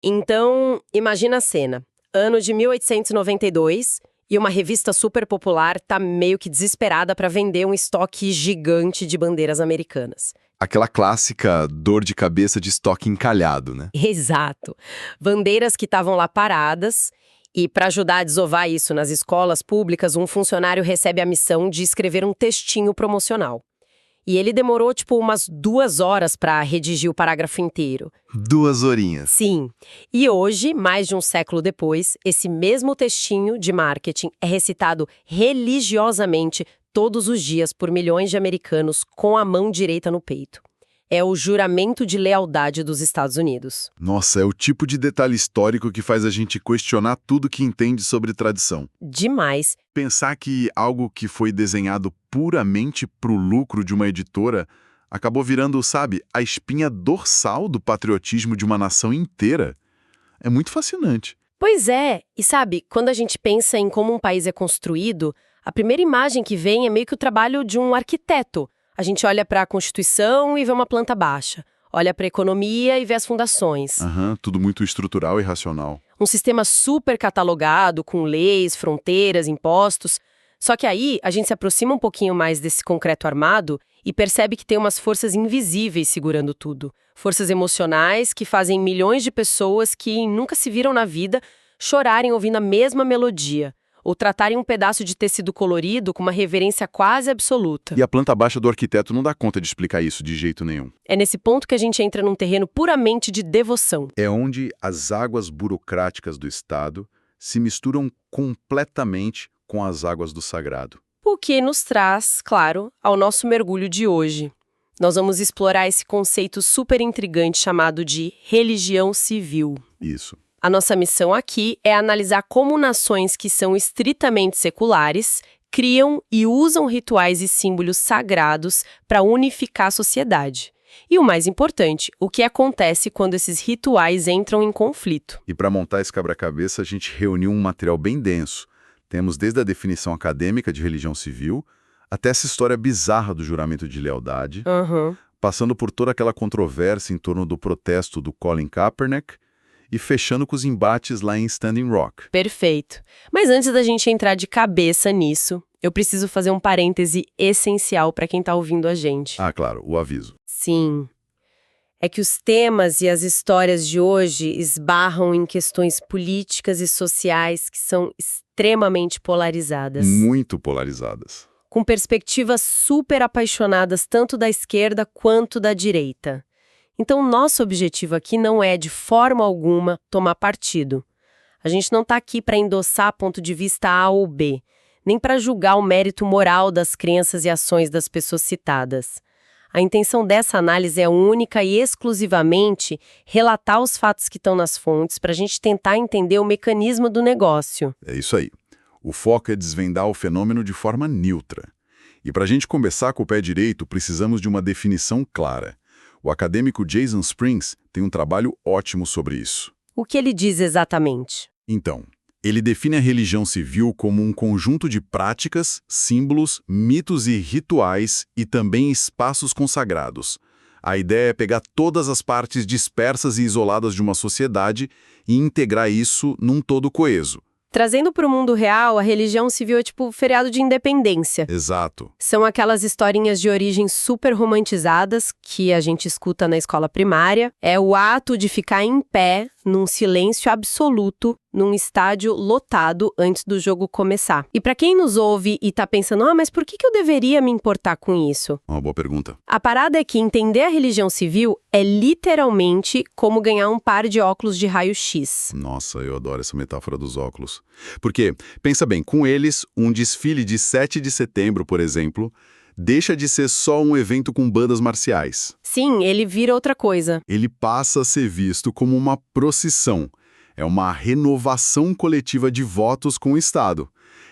Então, imagina a cena. Ano de 1892 e uma revista super popular tá meio que desesperada para vender um estoque gigante de bandeiras americanas. Aquela clássica dor de cabeça de estoque encalhado, né? Exato. Bandeiras que estavam lá paradas. E para ajudar a desovar isso nas escolas públicas, um funcionário recebe a missão de escrever um textinho promocional. E ele demorou, umas 2 horas para redigir o parágrafo inteiro. 2 horinhas. Sim. E hoje, mais de um século depois, esse mesmo textinho de marketing é recitado religiosamente todos os dias por milhões de americanos com a mão direita no peito. É o juramento de lealdade dos Estados Unidos. Nossa, é o tipo de detalhe histórico que faz a gente questionar tudo que entende sobre tradição. Demais. Pensar que algo que foi desenhado puramente pro lucro de uma editora acabou virando, sabe, a espinha dorsal do patriotismo de uma nação inteira. É muito fascinante. Pois é. E sabe, quando a gente pensa em como um país é construído, a primeira imagem que vem é meio que o trabalho de um arquiteto. A gente olha para a Constituição e vê uma planta baixa. Olha para a economia e vê as fundações. Tudo muito estrutural e racional. Um sistema super catalogado, com leis, fronteiras, impostos. Só que aí a gente se aproxima um pouquinho mais desse concreto armado e percebe que tem umas forças invisíveis segurando tudo. Forças emocionais que fazem milhões de pessoas que nunca se viram na vida chorarem ouvindo a mesma melodia. Ou tratarem um pedaço de tecido colorido com uma reverência quase absoluta. E a planta baixa do arquiteto não dá conta de explicar isso de jeito nenhum. É nesse ponto que a gente entra num terreno puramente de devoção. É onde as águas burocráticas do Estado se misturam completamente com as águas do sagrado. O que nos traz, claro, ao nosso mergulho de hoje. Nós vamos explorar esse conceito super intrigante chamado de religião civil. Isso. A nossa missão aqui é analisar como nações que são estritamente seculares criam e usam rituais e símbolos sagrados para unificar a sociedade. E o mais importante, o que acontece quando esses rituais entram em conflito. E para montar esse quebra-cabeça, a gente reuniu um material bem denso. Temos desde a definição acadêmica de religião civil até essa história bizarra do juramento de lealdade, passando por toda aquela controvérsia em torno do protesto do Colin Kaepernick, e fechando com os embates lá em Standing Rock. Perfeito. Mas antes da gente entrar de cabeça nisso, eu preciso fazer um parêntese essencial para quem está ouvindo a gente. Ah, claro, o aviso. Sim. É que os temas e as histórias de hoje esbarram em questões políticas e sociais que são extremamente polarizadas. Muito polarizadas. Com perspectivas super apaixonadas tanto da esquerda quanto da direita. Então, nosso objetivo aqui não é, de forma alguma, tomar partido. A gente não está aqui para endossar ponto de vista A ou B, nem para julgar o mérito moral das crenças e ações das pessoas citadas. A intenção dessa análise é única e exclusivamente relatar os fatos que estão nas fontes para a gente tentar entender o mecanismo do negócio. É isso aí. O foco é desvendar o fenômeno de forma neutra. E para a gente começar com o pé direito, precisamos de uma definição clara. O acadêmico Jason Springs tem um trabalho ótimo sobre isso. O que ele diz exatamente? Então, ele define a religião civil como um conjunto de práticas, símbolos, mitos e rituais e também espaços consagrados. A ideia é pegar todas as partes dispersas e isoladas de uma sociedade e integrar isso num todo coeso. Trazendo para o mundo real, a religião civil é tipo feriado de independência. Exato. São aquelas historinhas de origem super romantizadas que a gente escuta na escola primária. É o ato de ficar em pé, num silêncio absoluto, num estádio lotado antes do jogo começar. E para quem nos ouve e tá pensando, mas por que eu deveria me importar com isso? Uma boa pergunta. A parada é que entender a religião civil é literalmente como ganhar um par de óculos de raio-x. Nossa, eu adoro essa metáfora dos óculos. Porque, pensa bem, com eles, um desfile de 7 de setembro, por exemplo, deixa de ser só um evento com bandas marciais. Sim, ele vira outra coisa. Ele passa a ser visto como uma procissão. É uma renovação coletiva de votos com o Estado.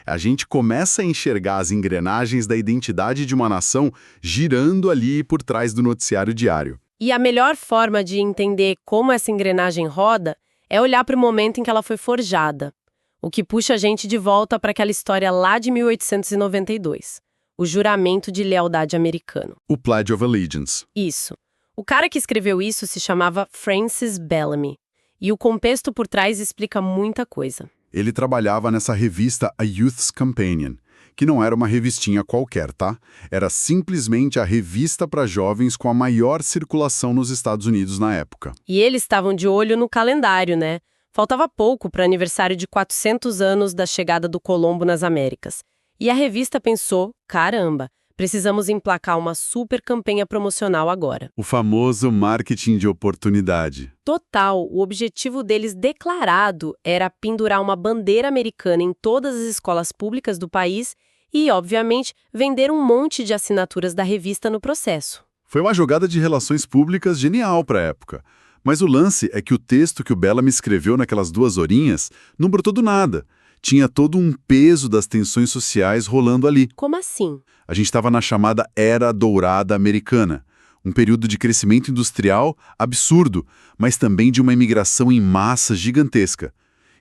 A gente começa a enxergar as engrenagens da identidade de uma nação girando ali por trás do noticiário diário. E a melhor forma de entender como essa engrenagem roda é olhar para o momento em que ela foi forjada. O que puxa a gente de volta para aquela história lá de 1892. O juramento de lealdade americano. O Pledge of Allegiance. Isso. O cara que escreveu isso se chamava Francis Bellamy. E o contexto por trás explica muita coisa. Ele trabalhava nessa revista A Youth's Companion, que não era uma revistinha qualquer, tá? Era simplesmente a revista para jovens com a maior circulação nos Estados Unidos na época. E eles estavam de olho no calendário, né? Faltava pouco para o aniversário de 400 anos da chegada do Colombo nas Américas. E a revista pensou, caramba, precisamos emplacar uma super campanha promocional agora. O famoso marketing de oportunidade. Total, o objetivo deles declarado era pendurar uma bandeira americana em todas as escolas públicas do país e, obviamente, vender um monte de assinaturas da revista no processo. Foi uma jogada de relações públicas genial para a época. Mas o lance é que o texto que o Bellamy escreveu naquelas 2 horinhas não brotou do nada. Tinha todo um peso das tensões sociais rolando ali. Como assim? A gente estava na chamada Era Dourada Americana, um período de crescimento industrial absurdo, mas também de uma imigração em massa gigantesca.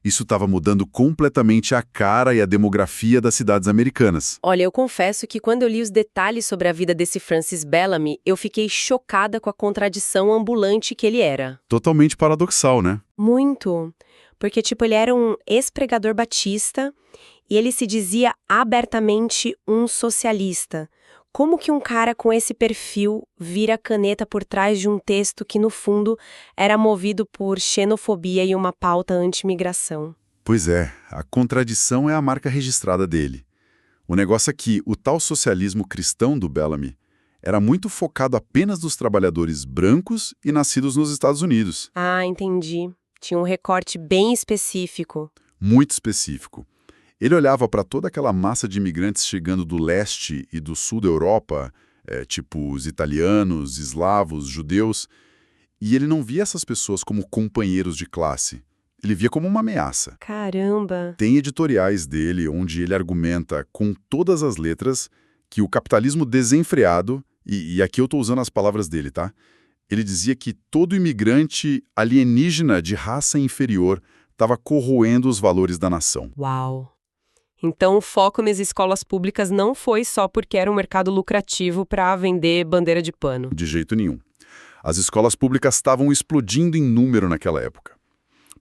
Isso estava mudando completamente a cara e a demografia das cidades americanas. Olha, eu confesso que quando eu li os detalhes sobre a vida desse Francis Bellamy, eu fiquei chocada com a contradição ambulante que ele era. Totalmente paradoxal, né? Muito. Porque, ele era um ex-pregador batista e ele se dizia abertamente um socialista. Como que um cara com esse perfil vira caneta por trás de um texto que, no fundo, era movido por xenofobia e uma pauta anti-imigração? Pois é, a contradição é a marca registrada dele. O negócio é que o tal socialismo cristão do Bellamy era muito focado apenas nos trabalhadores brancos e nascidos nos Estados Unidos. Ah, entendi. Tinha um recorte bem específico. Muito específico. Ele olhava para toda aquela massa de imigrantes chegando do leste e do sul da Europa, tipo os italianos, eslavos, judeus, e ele não via essas pessoas como companheiros de classe. Ele via como uma ameaça. Caramba! Tem editoriais dele onde ele argumenta com todas as letras que o capitalismo desenfreado, e aqui eu estou usando as palavras dele, tá? Ele dizia que todo imigrante alienígena de raça inferior estava corroendo os valores da nação. Uau! Então o foco nas escolas públicas não foi só porque era um mercado lucrativo para vender bandeira de pano. De jeito nenhum. As escolas públicas estavam explodindo em número naquela época.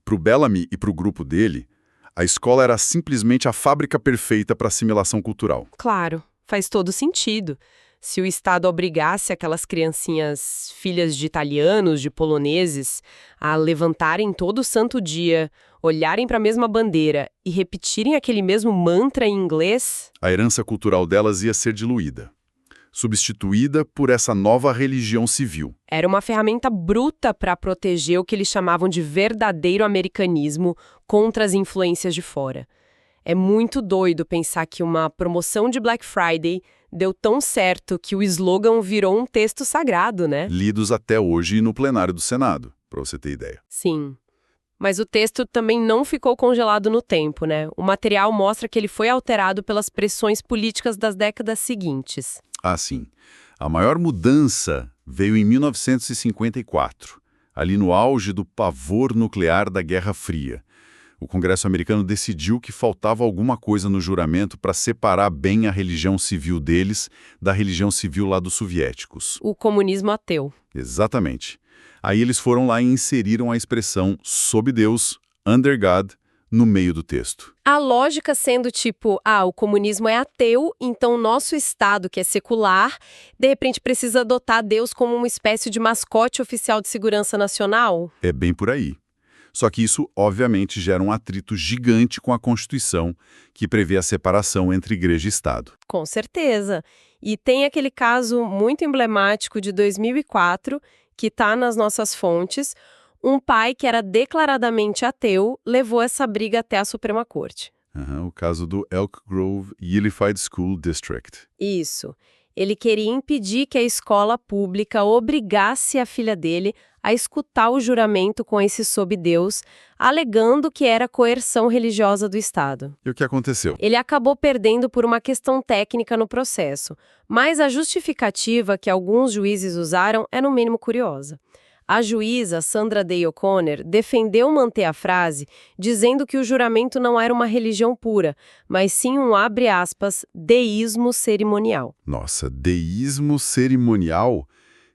Para o Bellamy e para o grupo dele, a escola era simplesmente a fábrica perfeita para assimilação cultural. Claro, faz todo sentido. Se o Estado obrigasse aquelas criancinhas, filhas de italianos, de poloneses, a levantarem todo santo dia, olharem para a mesma bandeira e repetirem aquele mesmo mantra em inglês... A herança cultural delas ia ser diluída, substituída por essa nova religião civil. Era uma ferramenta bruta para proteger o que eles chamavam de verdadeiro americanismo contra as influências de fora. É muito doido pensar que uma promoção de Black Friday deu tão certo que o slogan virou um texto sagrado, né? Lidos até hoje no plenário do Senado, para você ter ideia. Sim. Mas o texto também não ficou congelado no tempo, né? O material mostra que ele foi alterado pelas pressões políticas das décadas seguintes. Ah, sim. A maior mudança veio em 1954, ali no auge do pavor nuclear da Guerra Fria. O Congresso americano decidiu que faltava alguma coisa no juramento para separar bem a religião civil deles da religião civil lá dos soviéticos. O comunismo ateu. Exatamente. Aí eles foram lá e inseriram a expressão sob Deus, under God, no meio do texto. A lógica sendo o comunismo é ateu, então o nosso Estado, que é secular, de repente precisa adotar Deus como uma espécie de mascote oficial de segurança nacional? É bem por aí. Só que isso, obviamente, gera um atrito gigante com a Constituição, que prevê a separação entre igreja e Estado. Com certeza. E tem aquele caso muito emblemático de 2004, que está nas nossas fontes. Um pai que era declaradamente ateu levou essa briga até a Suprema Corte. O caso do Elk Grove Unified School District. Isso. Ele queria impedir que a escola pública obrigasse a filha dele a escutar o juramento com esse sob Deus, alegando que era coerção religiosa do Estado. E o que aconteceu? Ele acabou perdendo por uma questão técnica no processo, mas a justificativa que alguns juízes usaram é no mínimo curiosa. A juíza Sandra Day O'Connor defendeu manter a frase, dizendo que o juramento não era uma religião pura, mas sim um, abre aspas, deísmo cerimonial. Nossa, deísmo cerimonial?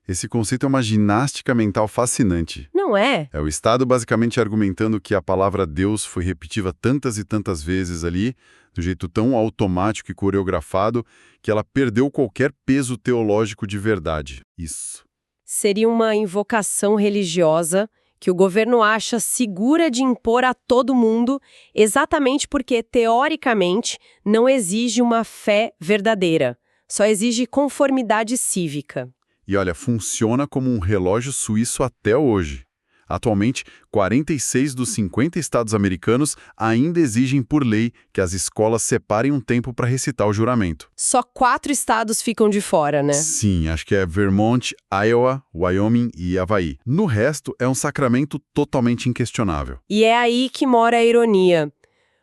Esse conceito é uma ginástica mental fascinante. Não é? É o Estado basicamente argumentando que a palavra Deus foi repetida tantas e tantas vezes ali, do jeito tão automático e coreografado, que ela perdeu qualquer peso teológico de verdade. Isso. Seria uma invocação religiosa que o governo acha segura de impor a todo mundo, exatamente porque, teoricamente, não exige uma fé verdadeira, só exige conformidade cívica. E olha, funciona como um relógio suíço até hoje. Atualmente, 46 dos 50 estados americanos ainda exigem por lei que as escolas separem um tempo para recitar o juramento. Só 4 estados ficam de fora, né? Sim, acho que é Vermont, Iowa, Wyoming e Havaí. No resto, é um sacramento totalmente inquestionável. E é aí que mora a ironia.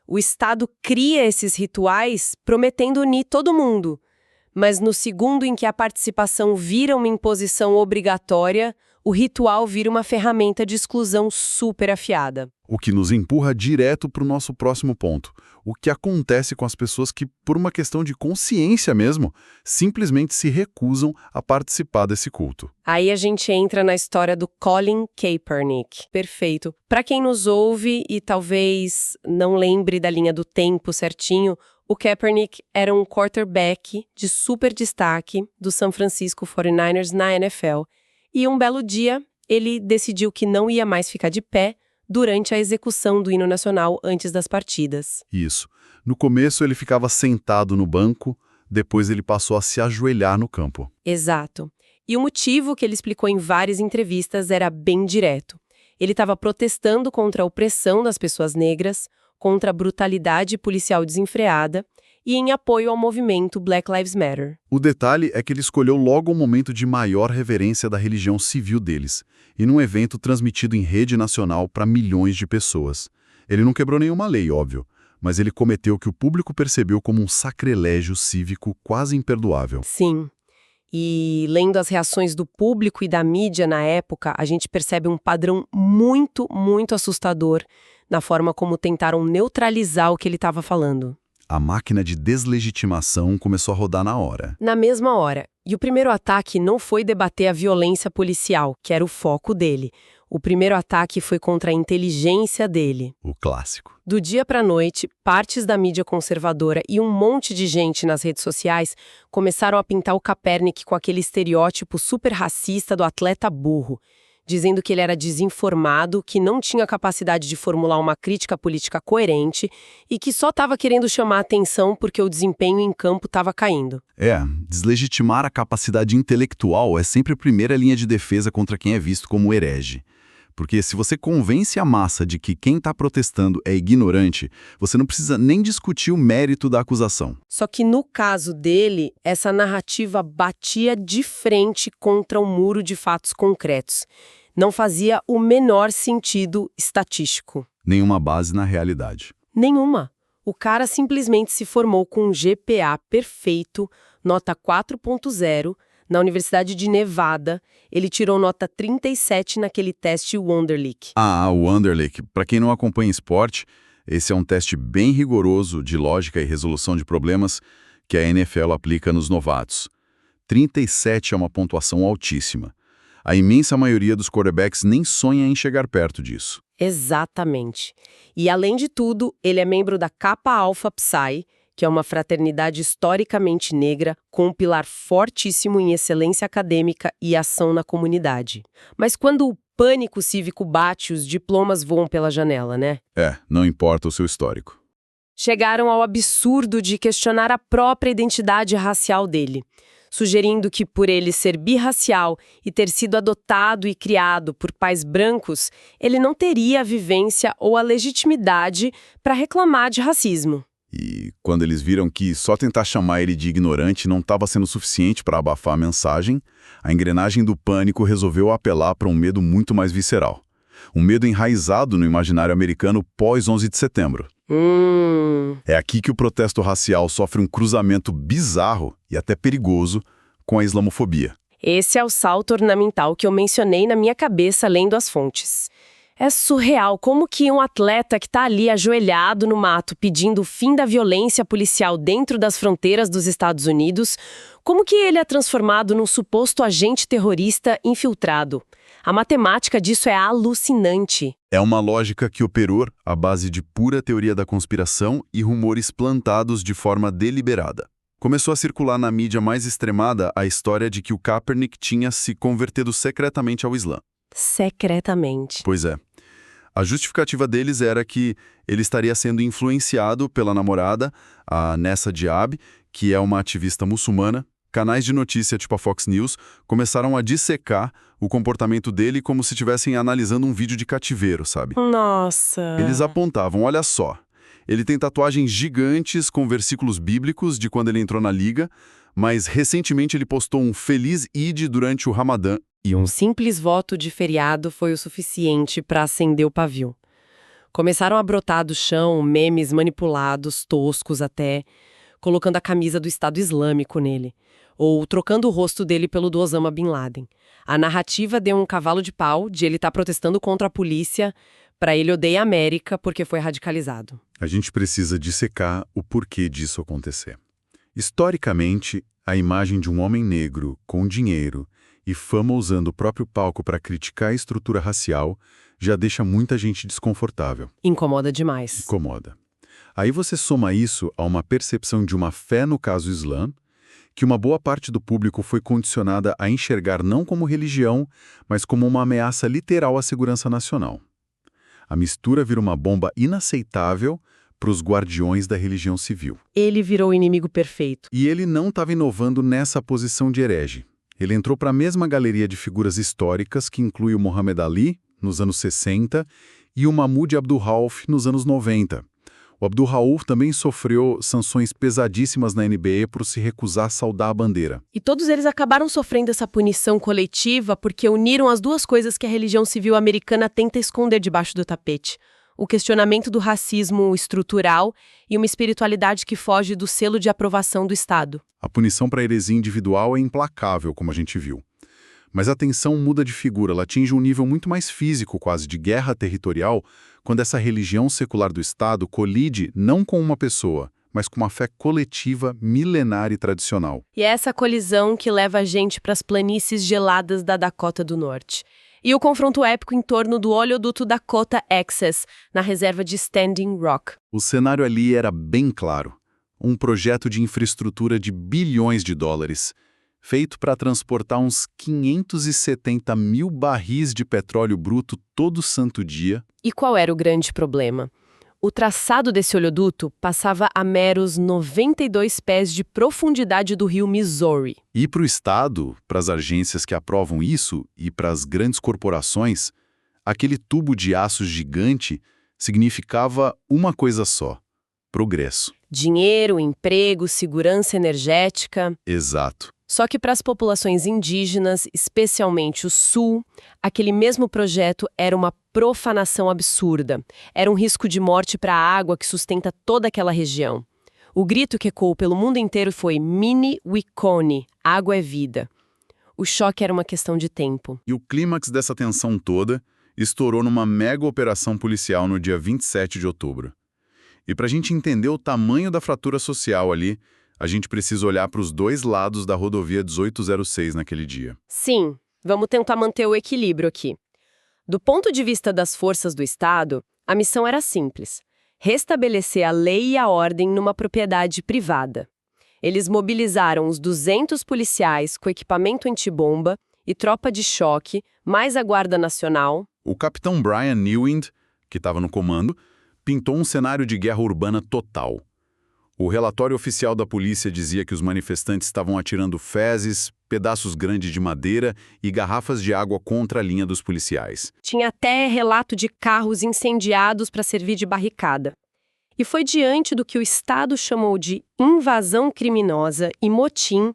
O Estado cria esses rituais prometendo unir todo mundo. Mas no segundo em que a participação vira uma imposição obrigatória, o ritual vira uma ferramenta de exclusão super afiada. O que nos empurra direto para o nosso próximo ponto. O que acontece com as pessoas que, por uma questão de consciência mesmo, simplesmente se recusam a participar desse culto. Aí a gente entra na história do Colin Kaepernick. Perfeito. Para quem nos ouve e talvez não lembre da linha do tempo certinho, o Kaepernick era um quarterback de super destaque do San Francisco 49ers na NFL. E um belo dia, ele decidiu que não ia mais ficar de pé durante a execução do hino nacional antes das partidas. Isso. No começo ele ficava sentado no banco, depois ele passou a se ajoelhar no campo. Exato. E o motivo que ele explicou em várias entrevistas era bem direto. Ele estava protestando contra a opressão das pessoas negras, contra a brutalidade policial desenfreada e em apoio ao movimento Black Lives Matter. O detalhe é que ele escolheu logo o momento de maior reverência da religião civil deles, e num evento transmitido em rede nacional para milhões de pessoas. Ele não quebrou nenhuma lei, óbvio, mas ele cometeu o que o público percebeu como um sacrilégio cívico quase imperdoável. Sim. E lendo as reações do público e da mídia na época, a gente percebe um padrão muito, muito assustador na forma como tentaram neutralizar o que ele estava falando. A máquina de deslegitimação começou a rodar na hora. Na mesma hora. E o primeiro ataque não foi debater a violência policial, que era o foco dele. O primeiro ataque foi contra a inteligência dele. O clássico. Do dia para a noite, partes da mídia conservadora e um monte de gente nas redes sociais começaram a pintar o Kaepernick com aquele estereótipo super racista do atleta burro, dizendo que ele era desinformado, que não tinha capacidade de formular uma crítica política coerente e que só estava querendo chamar atenção porque o desempenho em campo estava caindo. Deslegitimar a capacidade intelectual é sempre a primeira linha de defesa contra quem é visto como herege. Porque se você convence a massa de que quem está protestando é ignorante, você não precisa nem discutir o mérito da acusação. Só que no caso dele, essa narrativa batia de frente contra um muro de fatos concretos. Não fazia o menor sentido estatístico. Nenhuma base na realidade. Nenhuma. O cara simplesmente se formou com um GPA perfeito, nota 4.0, na Universidade de Nevada. Ele tirou nota 37 naquele teste Wonderlic. O Wonderlic. Para quem não acompanha esporte, esse é um teste bem rigoroso de lógica e resolução de problemas que a NFL aplica nos novatos. 37 é uma pontuação altíssima. A imensa maioria dos quarterbacks nem sonha em chegar perto disso. Exatamente. E, além de tudo, ele é membro da Kappa Alpha Psi, que é uma fraternidade historicamente negra com um pilar fortíssimo em excelência acadêmica e ação na comunidade. Mas quando o pânico cívico bate, os diplomas voam pela janela, né? Não importa o seu histórico. Chegaram ao absurdo de questionar a própria identidade racial dele, sugerindo que, por ele ser birracial e ter sido adotado e criado por pais brancos, ele não teria a vivência ou a legitimidade para reclamar de racismo. E quando eles viram que só tentar chamar ele de ignorante não estava sendo suficiente para abafar a mensagem, a engrenagem do pânico resolveu apelar para um medo muito mais visceral. Um medo enraizado no imaginário americano pós-11 de setembro. É aqui que o protesto racial sofre um cruzamento bizarro e até perigoso com a islamofobia. Esse é o salto ornamental que eu mencionei na minha cabeça lendo as fontes. É surreal como que um atleta que está ali ajoelhado no mato pedindo o fim da violência policial dentro das fronteiras dos Estados Unidos, como que ele é transformado num suposto agente terrorista infiltrado. A matemática disso é alucinante. É uma lógica que operou à base de pura teoria da conspiração e rumores plantados de forma deliberada. Começou a circular na mídia mais extremada a história de que o Kaepernick tinha se convertido secretamente ao Islã. Secretamente. Pois é. A justificativa deles era que ele estaria sendo influenciado pela namorada, a Nessa Diab, que é uma ativista muçulmana. Canais de notícia tipo a Fox News começaram a dissecar o comportamento dele como se estivessem analisando um vídeo de cativeiro, sabe? Nossa! Eles apontavam, olha só, ele tem tatuagens gigantes com versículos bíblicos de quando ele entrou na liga, mas recentemente ele postou um Feliz Eid durante o Ramadã. E um simples voto de feriado foi o suficiente para acender o pavio. Começaram a brotar do chão memes manipulados, toscos até, colocando a camisa do Estado Islâmico nele, ou trocando o rosto dele pelo do Osama Bin Laden. A narrativa deu um cavalo de pau de ele estar protestando contra a polícia, para ele odeia a América porque foi radicalizado. A gente precisa dissecar o porquê disso acontecer. Historicamente, a imagem de um homem negro com dinheiro e fama usando o próprio palco para criticar a estrutura racial já deixa muita gente desconfortável. Incomoda demais. Incomoda. Aí você soma isso a uma percepção de uma fé no caso Islã, que uma boa parte do público foi condicionada a enxergar não como religião, mas como uma ameaça literal à segurança nacional. A mistura vira uma bomba inaceitável para os guardiões da religião civil. Ele virou o inimigo perfeito. E ele não estava inovando nessa posição de herege. Ele entrou para a mesma galeria de figuras históricas que inclui o Muhammad Ali, nos anos 60, e o Mahmoud Abdul Rauf, nos anos 90. O Abdul Rauf também sofreu sanções pesadíssimas na NBA por se recusar a saudar a bandeira. E todos eles acabaram sofrendo essa punição coletiva porque uniram as duas coisas que a religião civil americana tenta esconder debaixo do tapete. O questionamento do racismo estrutural e uma espiritualidade que foge do selo de aprovação do Estado. A punição para a heresia individual é implacável, como a gente viu. Mas a tensão muda de figura, ela atinge um nível muito mais físico, quase de guerra territorial, quando essa religião secular do Estado colide não com uma pessoa, mas com uma fé coletiva, milenar e tradicional. E é essa colisão que leva a gente para as planícies geladas da Dakota do Norte. E o confronto épico em torno do oleoduto Dakota Access, na reserva de Standing Rock. O cenário ali era bem claro. Um projeto de infraestrutura de bilhões de dólares, feito para transportar uns 570 mil barris de petróleo bruto todo santo dia. E qual era o grande problema? O traçado desse oleoduto passava a meros 92 pés de profundidade do rio Missouri. E para o Estado, para as agências que aprovam isso e para as grandes corporações, aquele tubo de aço gigante significava uma coisa só: progresso. Dinheiro, emprego, segurança energética. Exato. Só que para as populações indígenas, especialmente o Sul, aquele mesmo projeto era uma profanação absurda. Era um risco de morte para a água que sustenta toda aquela região. O grito que ecoou pelo mundo inteiro foi Mini Wiconi, água é vida. O choque era uma questão de tempo. E o clímax dessa tensão toda estourou numa mega operação policial no dia 27 de outubro. E para a gente entender o tamanho da fratura social ali, a gente precisa olhar para os dois lados da rodovia 1806 naquele dia. Sim, vamos tentar manter o equilíbrio aqui. Do ponto de vista das forças do Estado, a missão era simples: restabelecer a lei e a ordem numa propriedade privada. Eles mobilizaram os 200 policiais com equipamento antibomba e tropa de choque, mais a Guarda Nacional. O capitão Brian Newend, que estava no comando, pintou um cenário de guerra urbana total. O relatório oficial da polícia dizia que os manifestantes estavam atirando fezes, pedaços grandes de madeira e garrafas de água contra a linha dos policiais. Tinha até relato de carros incendiados para servir de barricada. E foi diante do que o Estado chamou de invasão criminosa e motim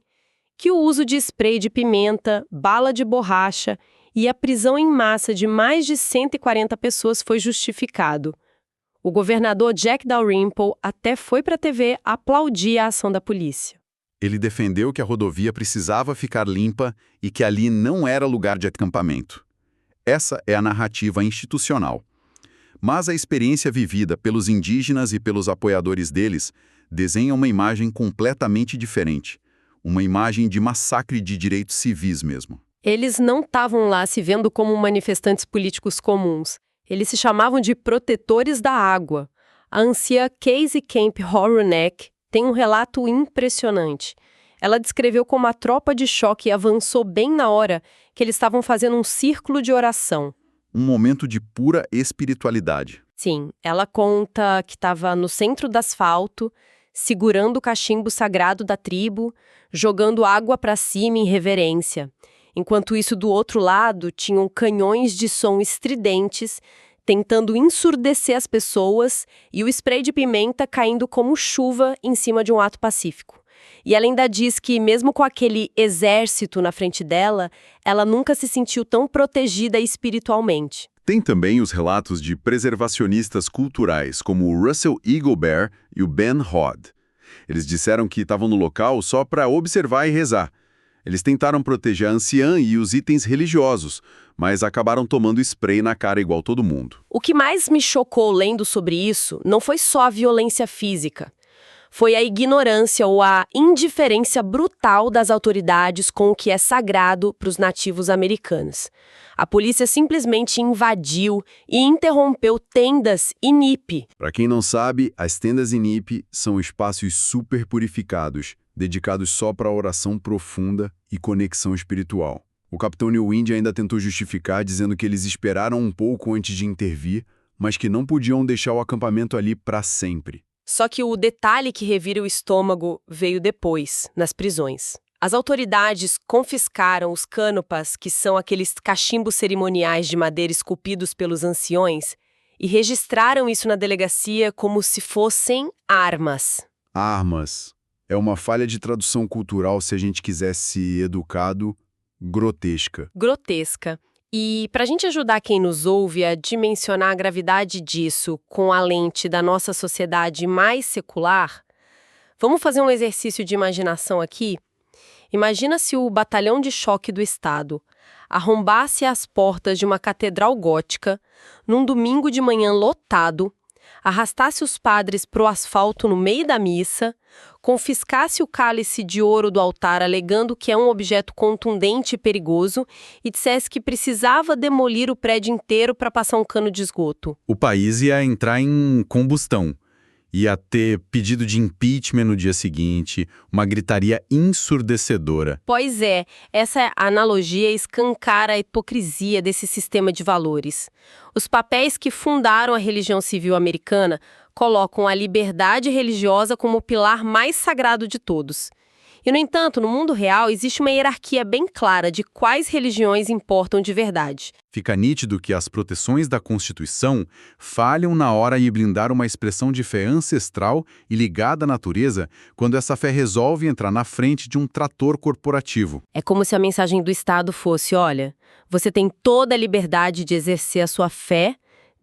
que o uso de spray de pimenta, bala de borracha e a prisão em massa de mais de 140 pessoas foi justificado. O governador Jack Dalrymple até foi para a TV aplaudir a ação da polícia. Ele defendeu que a rodovia precisava ficar limpa e que ali não era lugar de acampamento. Essa é a narrativa institucional. Mas a experiência vivida pelos indígenas e pelos apoiadores deles desenha uma imagem completamente diferente. Uma imagem de massacre de direitos civis mesmo. Eles não estavam lá se vendo como manifestantes políticos comuns. Eles se chamavam de protetores da água. A anciã Casey Camp Horonek tem um relato impressionante. Ela descreveu como a tropa de choque avançou bem na hora que eles estavam fazendo um círculo de oração. Um momento de pura espiritualidade. Sim, ela conta que estava no centro do asfalto, segurando o cachimbo sagrado da tribo, jogando água para cima em reverência. Enquanto isso, do outro lado, tinham canhões de som estridentes, tentando ensurdecer as pessoas e o spray de pimenta caindo como chuva em cima de um ato pacífico. E ela ainda diz que, mesmo com aquele exército na frente dela, ela nunca se sentiu tão protegida espiritualmente. Tem também os relatos de preservacionistas culturais, como o Russell Eaglebear e o Ben Hodd. Eles disseram que estavam no local só para observar e rezar. Eles tentaram proteger a anciã e os itens religiosos, mas acabaram tomando spray na cara igual todo mundo. O que mais me chocou lendo sobre isso não foi só a violência física. Foi a ignorância ou a indiferença brutal das autoridades com o que é sagrado para os nativos americanos. A polícia simplesmente invadiu e interrompeu tendas INIP. Para quem não sabe, as tendas INIP são espaços super purificados, dedicados só para oração profunda e conexão espiritual. O capitão Newwind ainda tentou justificar, dizendo que eles esperaram um pouco antes de intervir, mas que não podiam deixar o acampamento ali para sempre. Só que o detalhe que revira o estômago veio depois, nas prisões. As autoridades confiscaram os cânopas, que são aqueles cachimbos cerimoniais de madeira esculpidos pelos anciões, e registraram isso na delegacia como se fossem armas. Armas. É uma falha de tradução cultural, se a gente quisesse educado, grotesca. Grotesca. E para a gente ajudar quem nos ouve a dimensionar a gravidade disso com a lente da nossa sociedade mais secular, vamos fazer um exercício de imaginação aqui? Imagina se o batalhão de choque do Estado arrombasse as portas de uma catedral gótica num domingo de manhã lotado, arrastasse os padres pro asfalto no meio da missa, confiscasse o cálice de ouro do altar alegando que é um objeto contundente e perigoso e dissesse que precisava demolir o prédio inteiro para passar um cano de esgoto. O país ia entrar em combustão. Ia ter pedido de impeachment no dia seguinte, uma gritaria ensurdecedora. Pois é, essa analogia escancara a hipocrisia desse sistema de valores. Os papéis que fundaram a religião civil americana colocam a liberdade religiosa como o pilar mais sagrado de todos. E, no entanto, no mundo real existe uma hierarquia bem clara de quais religiões importam de verdade. Fica nítido que as proteções da Constituição falham na hora de blindar uma expressão de fé ancestral e ligada à natureza quando essa fé resolve entrar na frente de um trator corporativo. É como se a mensagem do Estado fosse, olha, você tem toda a liberdade de exercer a sua fé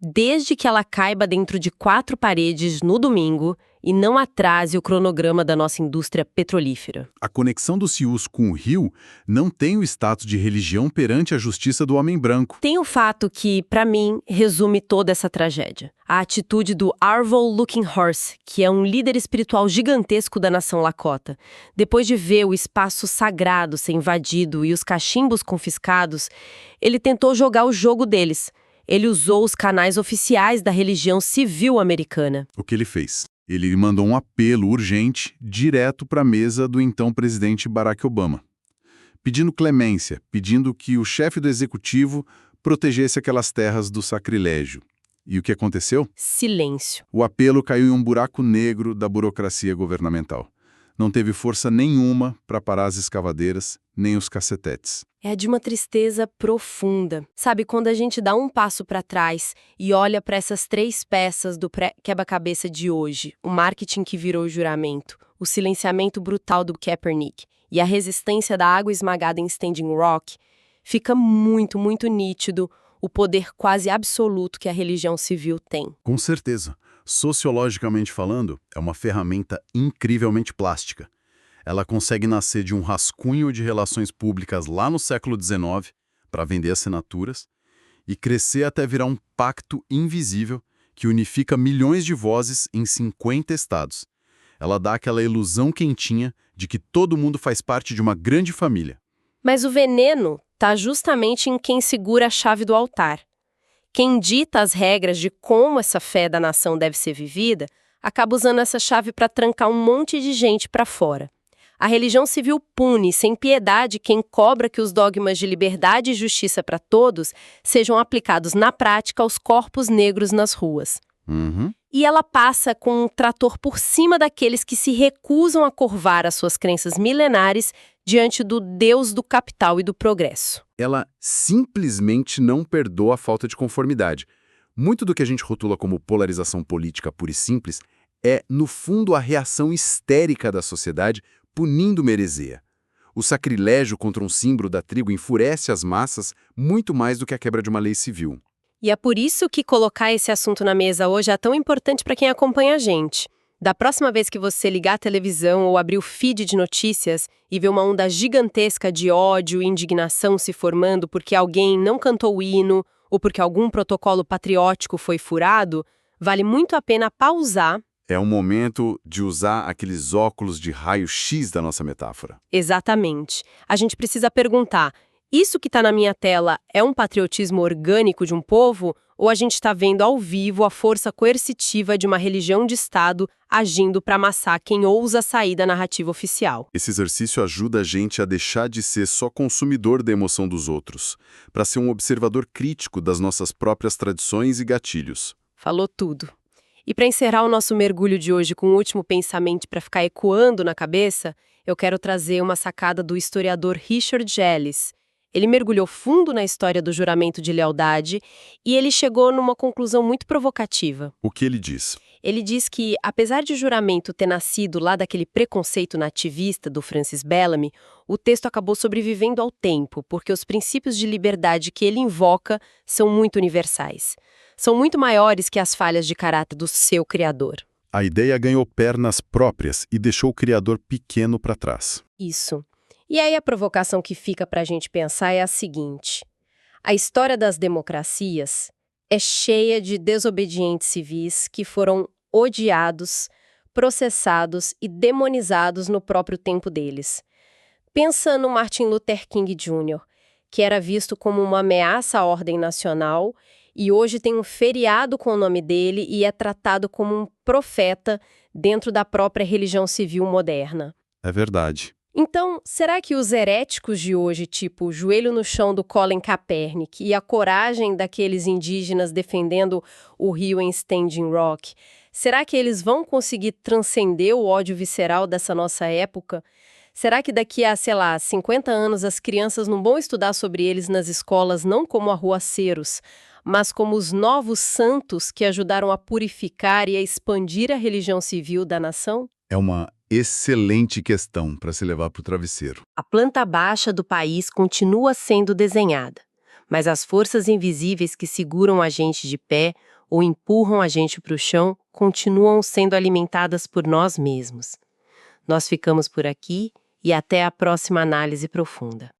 desde que ela caiba dentro de 4 paredes no domingo e não atrase o cronograma da nossa indústria petrolífera. A conexão do CIUS com o rio não tem o status de religião perante a justiça do homem branco. Tem o fato que, para mim, resume toda essa tragédia. A atitude do Arvo Looking Horse, que é um líder espiritual gigantesco da nação Lakota. Depois de ver o espaço sagrado ser invadido e os cachimbos confiscados, ele tentou jogar o jogo deles. Ele usou os canais oficiais da religião civil americana. O que ele fez? Ele mandou um apelo urgente direto para a mesa do então presidente Barack Obama, pedindo clemência, pedindo que o chefe do executivo protegesse aquelas terras do sacrilégio. E o que aconteceu? Silêncio. O apelo caiu em um buraco negro da burocracia governamental. Não teve força nenhuma para parar as escavadeiras, nem os cacetetes. É de uma tristeza profunda. Sabe, quando a gente dá um passo para trás e olha para essas 3 peças do quebra-cabeça de hoje, o marketing que virou juramento, o silenciamento brutal do Kaepernick e a resistência da água esmagada em Standing Rock, fica muito, muito nítido o poder quase absoluto que a religião civil tem. Com certeza. Sociologicamente falando, é uma ferramenta incrivelmente plástica. Ela consegue nascer de um rascunho de relações públicas lá no século XIX para vender assinaturas e crescer até virar um pacto invisível que unifica milhões de vozes em 50 estados. Ela dá aquela ilusão quentinha de que todo mundo faz parte de uma grande família. Mas o veneno está justamente em quem segura a chave do altar. Quem dita as regras de como essa fé da nação deve ser vivida, acaba usando essa chave para trancar um monte de gente para fora. A religião civil pune sem piedade quem cobra que os dogmas de liberdade e justiça para todos sejam aplicados na prática aos corpos negros nas ruas. E ela passa com um trator por cima daqueles que se recusam a curvar as suas crenças milenares diante do Deus do capital e do progresso. Ela simplesmente não perdoa a falta de conformidade. Muito do que a gente rotula como polarização política pura e simples é, no fundo, a reação histérica da sociedade punindo uma heresia. O sacrilégio contra um símbolo da tribo enfurece as massas muito mais do que a quebra de uma lei civil. E é por isso que colocar esse assunto na mesa hoje é tão importante para quem acompanha a gente. Da próxima vez que você ligar a televisão ou abrir o feed de notícias e ver uma onda gigantesca de ódio e indignação se formando porque alguém não cantou o hino ou porque algum protocolo patriótico foi furado, vale muito a pena pausar. É um momento de usar aqueles óculos de raio-x da nossa metáfora. Exatamente. A gente precisa perguntar, isso que está na minha tela é um patriotismo orgânico de um povo ou a gente está vendo ao vivo a força coercitiva de uma religião de Estado agindo para amassar quem ousa sair da narrativa oficial? Esse exercício ajuda a gente a deixar de ser só consumidor da emoção dos outros, para ser um observador crítico das nossas próprias tradições e gatilhos. Falou tudo. E para encerrar o nosso mergulho de hoje com um último pensamento para ficar ecoando na cabeça, eu quero trazer uma sacada do historiador Richard Ellis. Ele mergulhou fundo na história do juramento de lealdade e ele chegou numa conclusão muito provocativa. O que ele diz? Ele diz que, apesar de o juramento ter nascido lá daquele preconceito nativista do Francis Bellamy, o texto acabou sobrevivendo ao tempo, porque os princípios de liberdade que ele invoca são muito universais. São muito maiores que as falhas de caráter do seu criador. A ideia ganhou pernas próprias e deixou o criador pequeno para trás. Isso. E aí a provocação que fica para a gente pensar é a seguinte: a história das democracias é cheia de desobedientes civis que foram odiados, processados e demonizados no próprio tempo deles. Pensa no Martin Luther King Jr., que era visto como uma ameaça à ordem nacional e hoje tem um feriado com o nome dele e é tratado como um profeta dentro da própria religião civil moderna. É verdade. Então, será que os heréticos de hoje, tipo o joelho no chão do Colin Kaepernick e a coragem daqueles indígenas defendendo o rio em Standing Rock, será que eles vão conseguir transcender o ódio visceral dessa nossa época? Será que daqui a, 50 anos as crianças não vão estudar sobre eles nas escolas não como arruaceiros, mas como os novos santos que ajudaram a purificar e a expandir a religião civil da nação? É uma excelente questão para se levar para o travesseiro. A planta baixa do país continua sendo desenhada, mas as forças invisíveis que seguram a gente de pé ou empurram a gente para o chão continuam sendo alimentadas por nós mesmos. Nós ficamos por aqui e até a próxima análise profunda.